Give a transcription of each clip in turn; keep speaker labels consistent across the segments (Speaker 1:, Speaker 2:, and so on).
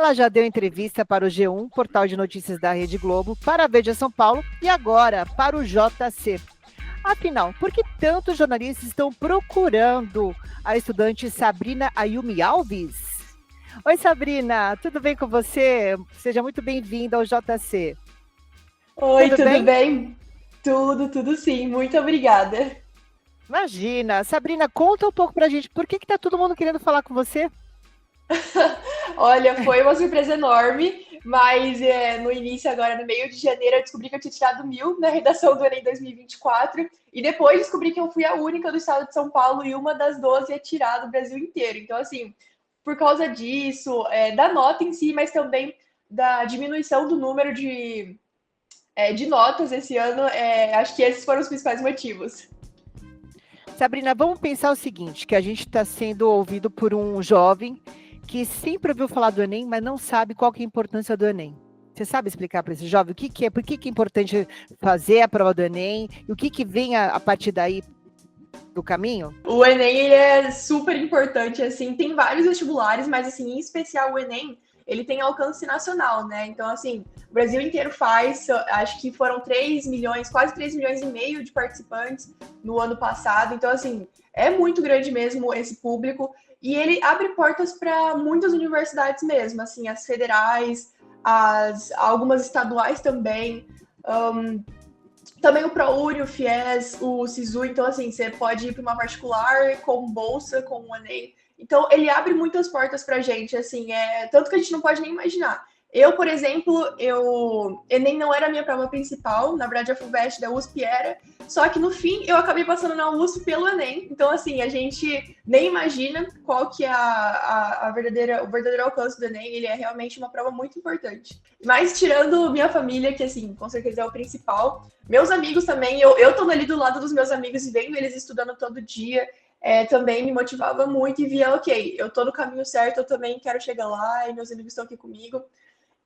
Speaker 1: Ela já deu entrevista para o G1, portal de notícias da Rede Globo, para a Veja São Paulo e agora para o JC. Afinal, por que tantos jornalistas estão procurando a estudante Sabrina Ayumi Alves? Oi, Sabrina, tudo bem com você? Seja muito bem-vinda ao JC.
Speaker 2: Oi, tudo bem? Tudo sim, muito obrigada.
Speaker 1: Imagina, Sabrina, conta um pouco pra gente, por que tá todo mundo querendo falar com você?
Speaker 2: Olha, foi uma surpresa enorme, mas no início, agora no meio de janeiro, eu descobri que eu tinha tirado 1000 na redação do Enem 2024, e depois descobri que eu fui a única do estado de São Paulo e uma das 12 a tirar do Brasil inteiro. Então, assim, por causa disso, da nota em si, mas também da diminuição do número de notas esse ano, acho que esses foram os principais motivos.
Speaker 1: Sabrina, vamos pensar o seguinte, que a gente está sendo ouvido por um jovem que sempre ouviu falar do Enem, mas não sabe qual que é a importância do Enem. Você sabe explicar para esse jovem o que é, por que é importante fazer a prova do Enem e o que vem a partir daí do caminho?
Speaker 2: O Enem ele é super importante, assim, tem vários vestibulares, mas assim, em especial o Enem, ele tem alcance nacional, né? Então, assim, o Brasil inteiro faz, acho que foram 3 milhões, quase 3 milhões e meio de participantes no ano passado. Então, assim, é muito grande mesmo esse público. E ele abre portas para muitas universidades mesmo, assim, as federais, algumas estaduais também. Também o ProUni, o FIES, o SISU, então assim, você pode ir para uma particular com bolsa, com o Enem. Então, ele abre muitas portas para a gente, assim, tanto que a gente não pode nem imaginar. Eu, por exemplo, Enem não era a minha prova principal, na verdade a FUVEST da USP era, só que no fim eu acabei passando na USP pelo Enem, então assim, a gente nem imagina qual que é o verdadeiro alcance do Enem, ele é realmente uma prova muito importante. Mas tirando minha família, que assim, com certeza é o principal, meus amigos também, eu tô ali do lado dos meus amigos e vendo eles estudando todo dia, também me motivava muito e via, ok, eu tô no caminho certo, eu também quero chegar lá e meus amigos estão aqui comigo.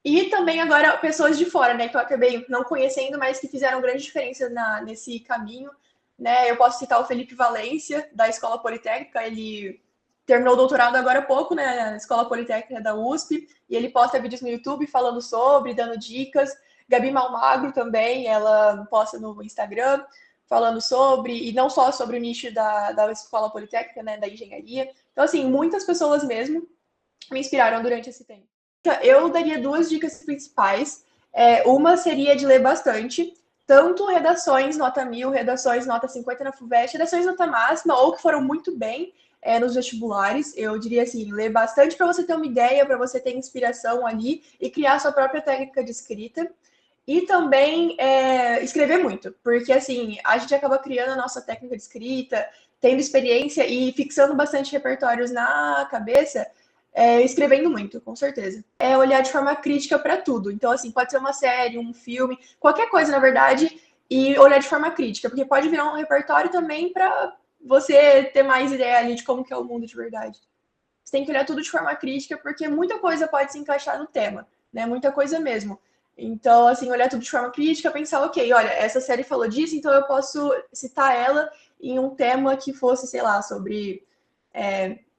Speaker 2: E também agora pessoas de fora, né, que eu acabei não conhecendo, mas que fizeram grande diferença nesse caminho, né? Eu posso citar o Felipe Valência, da Escola Politécnica, ele terminou o doutorado agora há pouco, né, na Escola Politécnica da USP, e ele posta vídeos no YouTube falando sobre, dando dicas. Gabi Malmagro também, ela posta no Instagram falando sobre, e não só sobre o nicho da Escola Politécnica, né, da engenharia. Então, assim, muitas pessoas mesmo me inspiraram durante esse tempo. Eu daria 2 dicas principais. Uma seria de ler bastante, tanto redações nota 1000, redações nota 50 na FUVEST, redações nota máxima, ou que foram muito bem nos vestibulares. Eu diria assim, ler bastante para você ter uma ideia, para você ter inspiração ali e criar sua própria técnica de escrita. E também escrever muito, porque assim, a gente acaba criando a nossa técnica de escrita, tendo experiência e fixando bastante repertórios na cabeça, escrevendo muito, com certeza. É olhar de forma crítica para tudo. Então, assim, pode ser uma série, um filme, qualquer coisa, na verdade, e olhar de forma crítica, porque pode virar um repertório também para você ter mais ideia ali de como que é o mundo de verdade. Você tem que olhar tudo de forma crítica, porque muita coisa pode se encaixar no tema, né? Muita coisa mesmo. Então, assim, olhar tudo de forma crítica, pensar, ok, olha, essa série falou disso, então eu posso citar ela em um tema que fosse, sei lá, sobre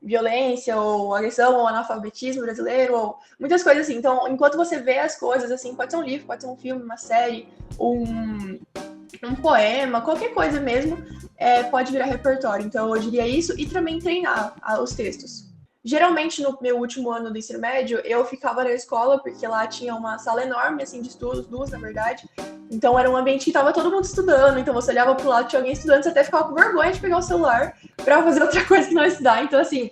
Speaker 2: violência ou agressão ou analfabetismo brasileiro ou muitas coisas assim. Então, enquanto você vê as coisas, assim, pode ser um livro, pode ser um filme, uma série, um poema, qualquer coisa mesmo, pode virar repertório. Então, eu diria isso e também treinar os textos. Geralmente, no meu último ano do ensino médio, eu ficava na escola, porque lá tinha uma sala enorme, assim, de estudos, 2, na verdade. Então, era um ambiente que estava todo mundo estudando. Então, você olhava pro lado, tinha alguém estudando, você até ficava com vergonha de pegar o celular para fazer outra coisa que não estudar. Então, assim,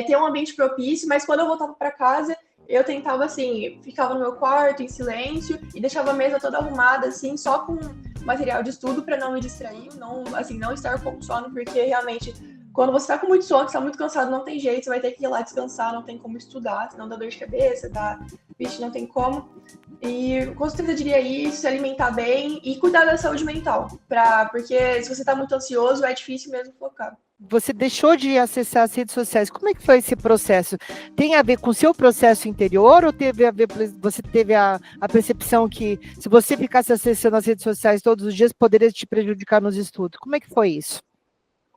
Speaker 2: ter um ambiente propício. Mas quando eu voltava para casa, eu tentava, assim, ficava no meu quarto, em silêncio, e deixava a mesa toda arrumada, assim, só com material de estudo para não me distrair, não, assim, não estar com sono, porque realmente quando você tá com muito sono, você tá muito cansado, não tem jeito, você vai ter que ir lá descansar, não tem como estudar, senão dá dor de cabeça, vixe, não tem como. E com certeza eu diria isso, se alimentar bem e cuidar da saúde mental, porque se você tá muito ansioso, é difícil mesmo focar.
Speaker 1: Você deixou de acessar as redes sociais. Como é que foi esse processo? Tem a ver com o seu processo interior ou teve a ver, você teve a percepção que se você ficasse acessando as redes sociais todos os dias, poderia te prejudicar nos estudos? Como é que foi isso?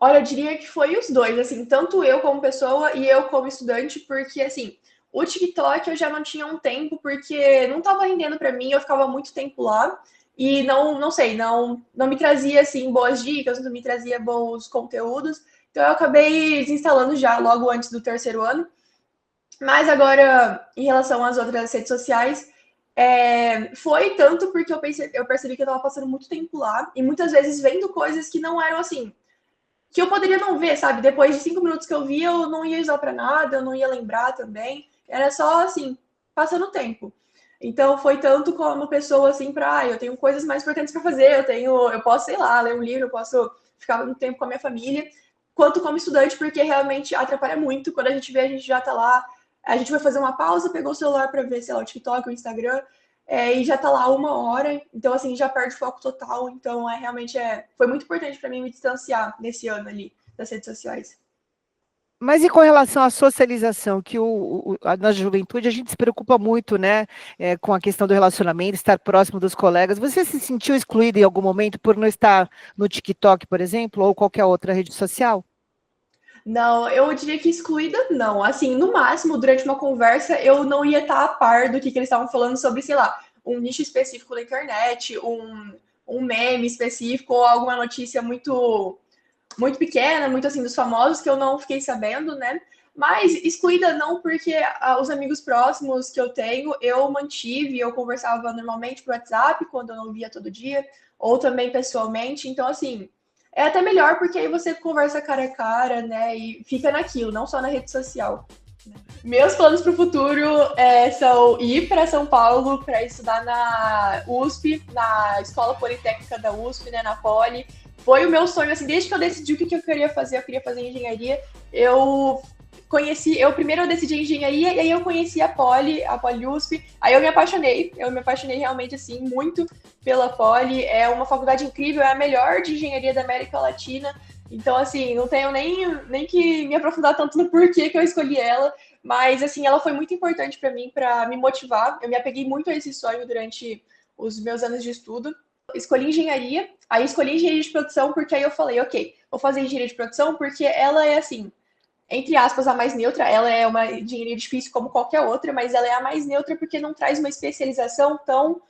Speaker 2: Olha, eu diria que foi os dois, assim, tanto eu como pessoa e eu como estudante, porque, assim, O TikTok eu já não tinha um tempo, porque não estava rendendo para mim, eu ficava muito tempo lá, e não sei, não me trazia, assim, boas dicas, não me trazia bons conteúdos, então eu acabei desinstalando já logo antes do terceiro ano. Mas agora, em relação às outras redes sociais, foi tanto porque eu percebi que eu estava passando muito tempo lá, e muitas vezes vendo coisas que não eram assim, que eu poderia não ver, sabe? Depois de 5 minutos que eu vi, eu não ia usar para nada, eu não ia lembrar também. Era só assim, passando tempo. Então foi tanto como pessoa assim para, eu tenho coisas mais importantes para fazer, eu posso, sei lá, ler um livro, eu posso ficar um tempo com a minha família, quanto como estudante, porque realmente atrapalha muito. Quando a gente vê, a gente já tá lá, a gente vai fazer uma pausa, pegou o celular para ver, sei lá, o TikTok, o Instagram, e já tá lá 1 hora, então assim, já perde o foco total, então realmente foi muito importante para mim me distanciar nesse ano ali das redes sociais.
Speaker 1: Mas e com relação à socialização, que na juventude a gente se preocupa muito, né, com a questão do relacionamento, estar próximo dos colegas. Você se sentiu excluída em algum momento por não estar no TikTok, por exemplo, ou qualquer outra rede social?
Speaker 2: Não, eu diria que excluída não. Assim, no máximo, durante uma conversa, eu não ia estar a par do que eles estavam falando sobre, sei lá, um nicho específico da internet, um meme específico, ou alguma notícia muito pequena, muito assim, dos famosos, que eu não fiquei sabendo, né? Mas excluída não, porque os amigos próximos que eu tenho, eu mantive, eu conversava normalmente por WhatsApp, quando eu não via todo dia, ou também pessoalmente. Então, assim, é até melhor, porque aí você conversa cara a cara, né? E fica naquilo, não só na rede social. Meus planos para o futuro são ir para São Paulo para estudar na USP, na Escola Politécnica da USP, né, na Poli. Foi o meu sonho, assim, desde que eu decidi o que eu queria fazer engenharia. Primeiro eu decidi engenharia e aí eu conheci a Poli USP. Aí eu me apaixonei realmente, assim, muito pela Poli. É uma faculdade incrível, é a melhor de engenharia da América Latina. Então, assim, não tenho nem que me aprofundar tanto no porquê que eu escolhi ela. Mas, assim, ela foi muito importante para mim, para me motivar. Eu me apeguei muito a esse sonho durante os meus anos de estudo. Escolhi engenharia, aí escolhi engenharia de produção, porque aí eu falei, ok, vou fazer engenharia de produção, porque ela é, assim, entre aspas, a mais neutra. Ela é uma engenharia difícil como qualquer outra, mas ela é a mais neutra porque não traz uma especialização tão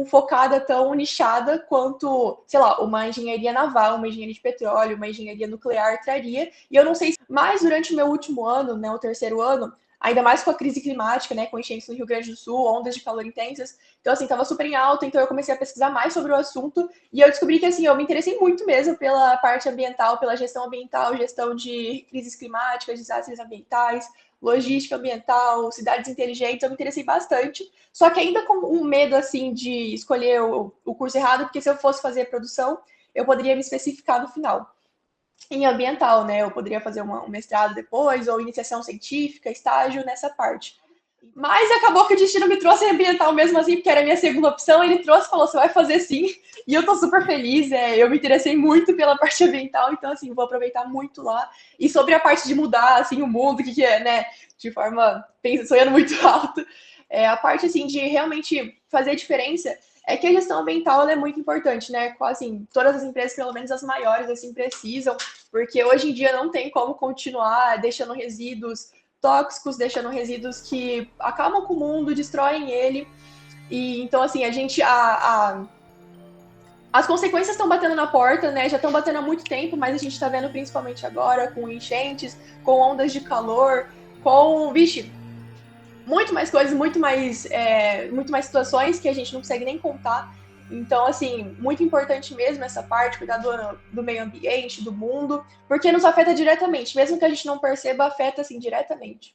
Speaker 2: focada, tão nichada quanto, sei lá, uma engenharia naval, uma engenharia de petróleo, uma engenharia nuclear traria. E eu não sei se mais durante o meu último ano, né, o terceiro ano, ainda mais com a crise climática, né, com enchentes no Rio Grande do Sul, ondas de calor intensas. Então, assim, estava super em alta, então eu comecei a pesquisar mais sobre o assunto e eu descobri que, assim, eu me interessei muito mesmo pela parte ambiental, pela gestão ambiental, gestão de crises climáticas, desastres ambientais, logística ambiental, cidades inteligentes. Eu me interessei bastante, só que ainda com um medo, assim, de escolher o curso errado, porque se eu fosse fazer produção, eu poderia me especificar no final em ambiental, né? Eu poderia fazer um mestrado depois, ou iniciação científica, estágio nessa parte. Mas acabou que o destino me trouxe ambiental mesmo assim, porque era a minha segunda opção. Ele trouxe, falou, você vai fazer sim. E eu tô super feliz. Eu me interessei muito pela parte ambiental, então, assim, vou aproveitar muito lá. E sobre a parte de mudar, assim, o mundo, que é, né, de forma, sonhando muito alto, a parte, assim, de realmente fazer a diferença, é que a gestão ambiental ela é muito importante, né? Assim, todas as empresas, pelo menos as maiores, assim, precisam, porque hoje em dia não tem como continuar deixando resíduos tóxicos, deixando resíduos que acabam com o mundo, destroem ele. E então, assim, as consequências estão batendo na porta, né? Já estão batendo há muito tempo, mas a gente está vendo principalmente agora com enchentes, com ondas de calor, com, vixe, muito mais coisas, muito mais situações que a gente não consegue nem contar. Então, assim, muito importante mesmo essa parte, cuidar do meio ambiente, do mundo, porque nos afeta diretamente. Mesmo que a gente não perceba, afeta, assim, diretamente.